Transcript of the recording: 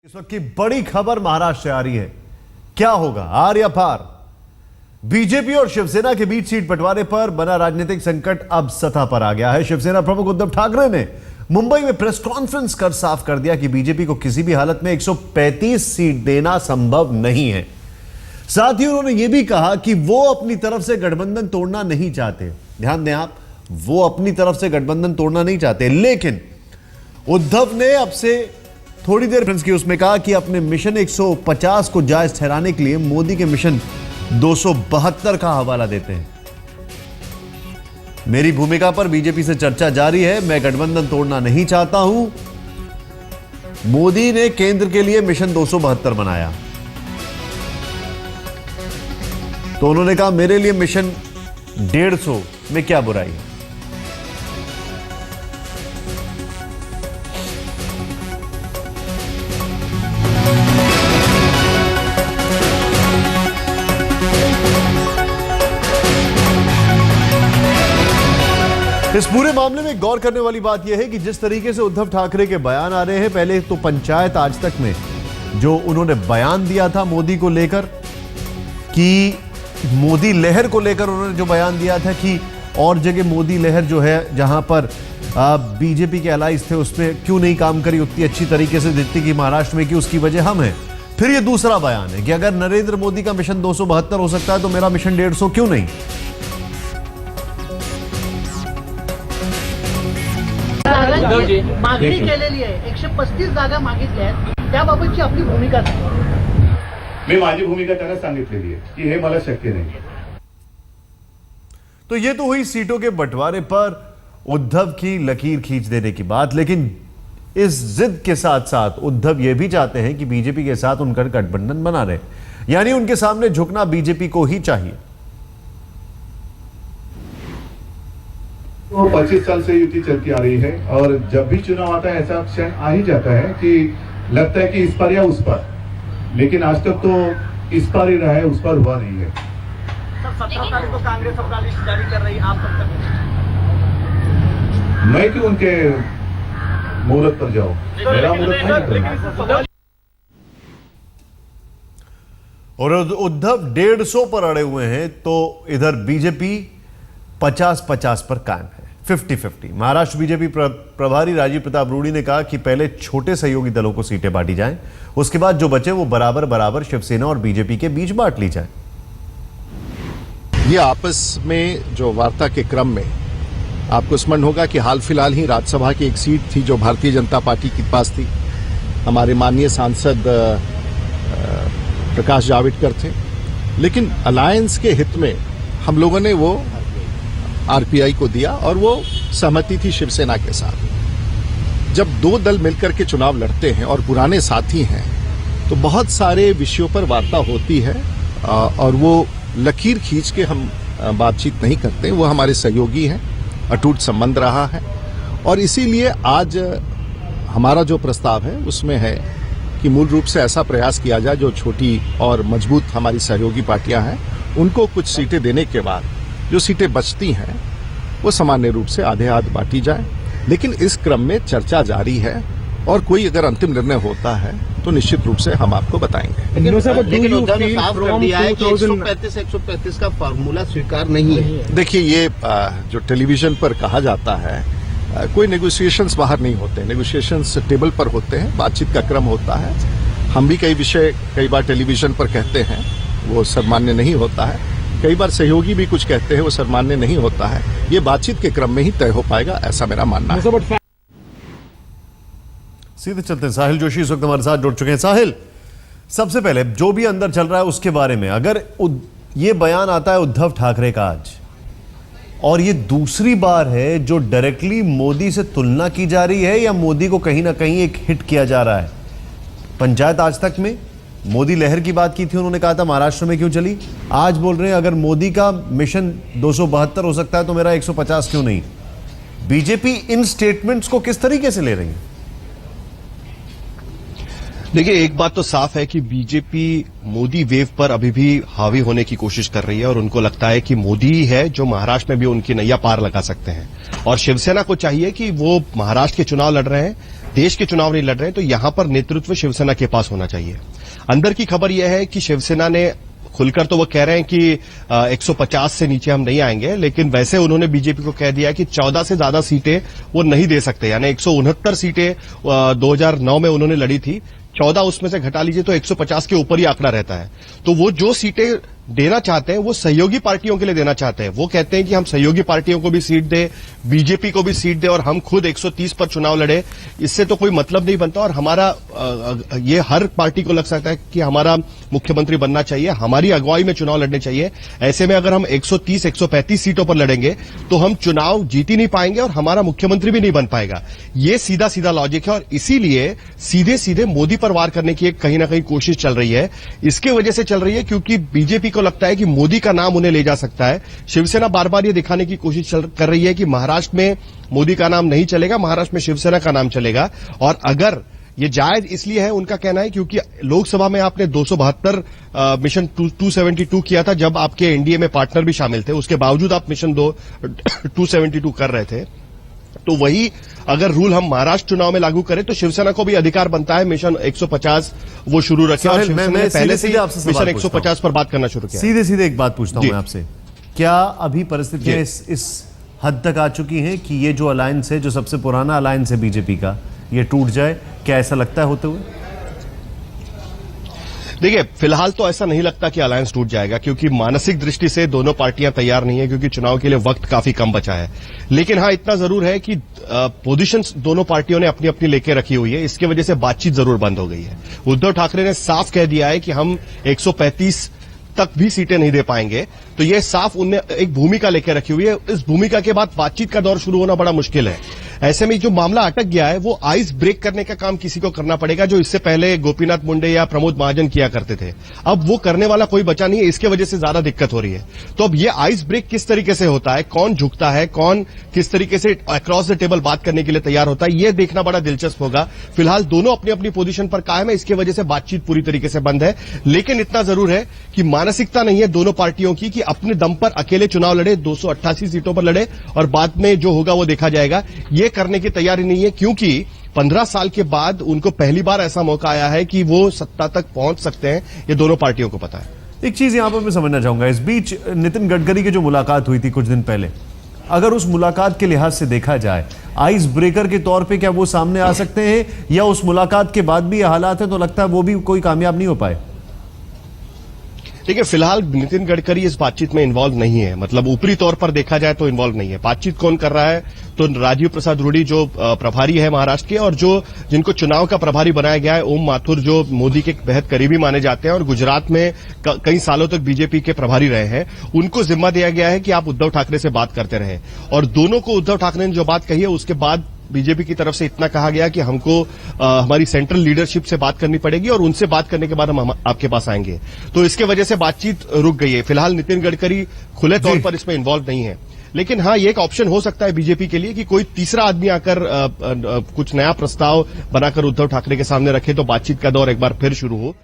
इस वक्त की बड़ी खबर महाराष्ट्र से आ रही है। क्या होगा आर या पार? बीजेपी और शिवसेना के बीच सीट बंटवारे पर बना राजनीतिक संकट अब सतह पर आ गया है। शिवसेना प्रमुख उद्धव ठाकरे ने मुंबई में प्रेस कॉन्फ्रेंस कर साफ कर दिया कि बीजेपी को किसी भी हालत में 135 सीट देना संभव नहीं है। साथ ही उन्होंने यह भी कहा कि वो अपनी तरफ से गठबंधन तोड़ना नहीं चाहते। ध्यान दें आप, वो अपनी तरफ से गठबंधन तोड़ना नहीं चाहते, लेकिन उद्धव ने अब से थोड़ी देर की उसमें कहा कि अपने मिशन 150 को जायज ठहराने के लिए मोदी के मिशन 272 का हवाला देते हैं। मेरी भूमिका पर बीजेपी से चर्चा जारी है, मैं गठबंधन तोड़ना नहीं चाहता हूं। मोदी ने केंद्र के लिए मिशन 272 बनाया, तो उन्होंने कहा मेरे लिए मिशन 150 में क्या बुराई है। इस पूरे मामले में गौर करने वाली बात यह है कि जिस तरीके से उद्धव ठाकरे के बयान आ रहे हैं, पहले तो पंचायत आज तक में जो उन्होंने बयान दिया था मोदी को लेकर, कि मोदी लहर को लेकर उन्होंने जो बयान दिया था कि और जगह मोदी लहर जो है जहां पर बीजेपी के अलाइज थे उस पर क्यों नहीं काम करी उतनी अच्छी तरीके से, जितनी कि महाराष्ट्र में, कि उसकी वजह हम हैं। फिर ये दूसरा बयान है कि अगर नरेंद्र मोदी का मिशन 272 हो सकता है तो मेरा मिशन 150 क्यों नहीं। मागणी केलेली आहे, 135 जागा मागितल्या आहेत, त्याबाबतची आपली भूमिका काय? मी माझी भूमिका त्यांना सांगितलेली आहे की हे मला शक्य नाही। तो ये तो हुई सीटों के बंटवारे पर उद्धव की लकीर खींच देने की बात, लेकिन इस जिद के साथ साथ उद्धव ये भी चाहते हैं कि बीजेपी के साथ उनका गठबंधन बना रहे, यानी उनके सामने झुकना बीजेपी को ही चाहिए। तो 25 साल से युति चलती आ रही है और जब भी चुनाव आता है ऐसा क्षण आ ही जाता है कि लगता है कि इस पार या उस पार, लेकिन आज तक तो इस पार ही रहा है, उस पार हुआ नहीं है। सर 17 तारीख को कांग्रेस अपना लिस्ट जारी कर रही है, आप कब तक? मैं क्यों उनके मुहूर्त पर जाऊं, मेरा मुहूर्त नहीं। और उद्धव 150 पर अड़े हुए हैं, तो इधर बीजेपी 50-50 पर कायम है, 50-50। महाराष्ट्र बीजेपी प्रभारी राजीव प्रताप रूडी ने कहा कि पहले छोटे सहयोगी दलों को सीटें बांटी जाएं, उसके बाद जो बचे वो बराबर बराबर शिवसेना और बीजेपी के बीच बांट ली जाए। ये आपस में जो वार्ता के क्रम में आपको स्मरण होगा कि हाल फिलहाल ही राज्यसभा की एक सीट थी जो भारतीय जनता पार्टी के पास थी। हमारे माननीय सांसद प्रकाश जावड़ेकर थे, लेकिन अलायंस के हित में हम लोगों ने वो आरपीआई को दिया और वो सहमति थी शिवसेना के साथ। जब दो दल मिलकर के चुनाव लड़ते हैं और पुराने साथी हैं तो बहुत सारे विषयों पर वार्ता होती है और वो लकीर खींच के हम बातचीत नहीं करते। वो हमारे सहयोगी हैं, अटूट संबंध रहा है और इसीलिए आज हमारा जो प्रस्ताव है उसमें है कि मूल रूप से ऐसा प्रयास किया जाए जो छोटी और मजबूत हमारी सहयोगी पार्टियां हैं उनको कुछ सीटें देने के बाद जो सीटें बचती हैं वो सामान्य रूप से आधे आध बांटी जाए। लेकिन इस क्रम में चर्चा जारी है और कोई अगर अंतिम निर्णय होता है तो निश्चित रूप से हम आपको बताएंगे। लेकिन उद्धव ने साफ कर दिया है कि 135 का फार्मूला स्वीकार नहीं है। देखिए, ये जो टेलीविजन पर कहा जाता है, कोई नेगोशिएशंस बाहर नहीं होते, नेगोशिएशंस टेबल पर होते हैं, बातचीत का क्रम होता है। हम भी कई विषय कई बार टेलीविजन पर कहते हैं, वो सम्मान्य नहीं होता है। कई बार सहयोगी भी कुछ कहते हैं, वो सम्मान्य नहीं होता है। ये बातचीत के क्रम में ही तय हो पाएगा, ऐसा मेरा मानना है। सीधे चलते हैं, साहिल जोशी इस वक्त हमारे साथ जुड़ चुके हैं। साहिल, सबसे पहले जो भी अंदर चल रहा है उसके बारे में, अगर ये बयान आता है उद्धव ठाकरे का आज, और ये दूसरी बार है जो डायरेक्टली मोदी से तुलना की जा रही है या मोदी को कहीं ना कहीं एक हिट किया जा रहा है। पंचायत आज तक में मोदी लहर की बात की थी, उन्होंने कहा था महाराष्ट्र में क्यों चली, आज बोल रहे हैं अगर मोदी का मिशन 272 हो सकता है तो मेरा 150 क्यों नहीं। बीजेपी इन स्टेटमेंट्स को किस तरीके से ले रही है? देखिए, एक बात तो साफ है कि बीजेपी मोदी वेव पर अभी भी हावी होने की कोशिश कर रही है और उनको लगता है कि मोदी ही है जो महाराष्ट्र में भी उनकी नैया पार लगा सकते हैं। और शिवसेना को चाहिए कि वो महाराष्ट्र के चुनाव लड़ रहे हैं, देश के चुनाव नहीं लड़ रहे हैं, तो यहां पर नेतृत्व शिवसेना के पास होना चाहिए। अंदर की खबर यह है कि शिवसेना ने खुलकर तो वो कह रहे हैं कि 150 से नीचे हम नहीं आएंगे, लेकिन वैसे उन्होंने बीजेपी को कह दिया कि 14 से ज्यादा सीटें वो नहीं दे सकते। यानी 169 सीटें 2009 में उन्होंने लड़ी थी, 14 उसमें से घटा लीजिए तो 150 के ऊपर ही आंकड़ा रहता है। तो वो जो सीटें देना चाहते हैं वो सहयोगी पार्टियों के लिए देना चाहते हैं। वो कहते हैं कि हम सहयोगी पार्टियों को भी सीट दें, बीजेपी को भी सीट दें और हम खुद 130 पर चुनाव लड़े। इससे तो कोई मतलब नहीं बनता और हमारा ये हर पार्टी को लग सकता है कि हमारा मुख्यमंत्री बनना चाहिए, हमारी अगुवाई में चुनाव लड़ने चाहिए। ऐसे में अगर हम 130-135 सीटों पर लड़ेंगे तो हम चुनाव जीत ही नहीं पाएंगे और हमारा मुख्यमंत्री भी नहीं बन पाएगा। ये सीधा सीधा लॉजिक है और इसीलिए सीधे सीधे मोदी पर वार करने की एक कहीं ना कहीं कोशिश चल रही है। इसके वजह से चल रही है क्योंकि बीजेपी को लगता है कि मोदी का नाम उन्हें ले जा सकता है। शिवसेना बार बार ये दिखाने की कोशिश कर रही है कि महाराष्ट्र में मोदी का नाम नहीं चलेगा, महाराष्ट्र में शिवसेना का नाम चलेगा। और अगर ये जायज इसलिए है उनका कहना है क्योंकि लोकसभा में आपने 272 मिशन 272 किया था जब आपके एनडीए में पार्टनर भी शामिल थे, उसके बावजूद आप मिशन 272 कर रहे थे। तो वही अगर रूल हम महाराष्ट्र चुनाव में लागू करें तो शिवसेना को भी अधिकार बनता है मिशन 150 वो शुरू रखे। और शिवसेना ने पहले से मिशन 150 पर बात करना शुरू किया। सीधे सीधे एक बात पूछता हूं मैं आपसे, क्या अभी परिस्थितियां इस हद तक आ चुकी हैं कि ये जो अलायंस है, जो सबसे पुराना अलायंस है बीजेपी का, ये टूट जाए? क्या ऐसा लगता है होते हुए? देखिए, फिलहाल तो ऐसा नहीं लगता कि अलायंस टूट जाएगा क्योंकि मानसिक दृष्टि से दोनों पार्टियां तैयार नहीं है क्योंकि चुनाव के लिए वक्त काफी कम बचा है। लेकिन हां, इतना जरूर है कि पोजीशंस दोनों पार्टियों ने अपनी अपनी लेके रखी हुई है, इसकी वजह से बातचीत जरूर बंद हो गई है। उद्धव ठाकरे ने साफ कह दिया है कि हम 135 तक भी सीटें नहीं दे पाएंगे, तो यह साफ उनने एक भूमिका लेकर रखी हुई है। इस भूमिका के बाद बातचीत का दौर शुरू होना बड़ा मुश्किल है। ऐसे में जो मामला अटक गया है वो आइस ब्रेक करने का काम किसी को करना पड़ेगा, जो इससे पहले गोपीनाथ मुंडे या प्रमोद महाजन किया करते थे। अब वो करने वाला कोई बचा नहीं है, इसके वजह से ज्यादा दिक्कत हो रही है। तो अब ये आइस ब्रेक किस तरीके से होता है, कौन झुकता है, कौन किस तरीके से अक्रॉस द टेबल बात करने के लिए तैयार होता है, ये देखना बड़ा दिलचस्प होगा। फिलहाल दोनों अपनी अपनी पोजीशन पर कायम है, इसकी वजह से बातचीत पूरी तरीके से बंद है। लेकिन इतना जरूर है कि मानसिकता नहीं है दोनों पार्टियों की कि अपने दम पर अकेले चुनाव लड़े, 288 सीटों पर लड़े और बाद में जो होगा वो देखा जाएगा। ये करने की तैयारी नहीं है क्योंकि 15 साल के बाद उनको पहली बार ऐसा मौका आया है कि वो सत्ता तक पहुंच सकते हैं, ये दोनों पार्टियों को पता है। एक चीज यहां पर मैं समझना चाहूंगा, इस बीच नितिन गडकरी की जो मुलाकात हुई थी कुछ दिन पहले, अगर उस मुलाकात के लिहाज से देखा जाए आइस ब्रेकर के तौर पे क्या वो सामने आ सकते हैं, या उस मुलाकात के बाद भी ये हालात है तो लगता है वो भी कोई कामयाब नहीं हो पाए? देखिए, फिलहाल नितिन गडकरी इस बातचीत में इन्वॉल्व नहीं है, मतलब ऊपरी तौर पर देखा जाए तो इन्वॉल्व नहीं है। बातचीत कौन कर रहा है, तो राजीव प्रसाद रूडी जो प्रभारी है महाराष्ट्र के और जो जिनको चुनाव का प्रभारी बनाया गया है, ओम माथुर जो मोदी के बेहद करीबी माने जाते हैं और गुजरात में कई सालों तक बीजेपी के प्रभारी रहे हैं, उनको जिम्मा दिया गया है कि आप उद्धव ठाकरे से बात करते रहे। और दोनों को उद्धव ठाकरे ने जो बात कही है उसके बाद बीजेपी की तरफ से इतना कहा गया कि हमको हमारी सेंट्रल लीडरशिप से बात करनी पड़ेगी और उनसे बात करने के बाद हम आपके पास आएंगे। तो इसके वजह से बातचीत रुक गई है। फिलहाल नितिन गडकरी खुले तौर पर इसमें इन्वॉल्व नहीं है, लेकिन हां, ये एक ऑप्शन हो सकता है बीजेपी के लिए कि कोई तीसरा आदमी आकर कुछ नया प्रस्ताव बनाकर उद्धव ठाकरे के सामने रखे तो बातचीत का दौर एक बार फिर शुरू हो।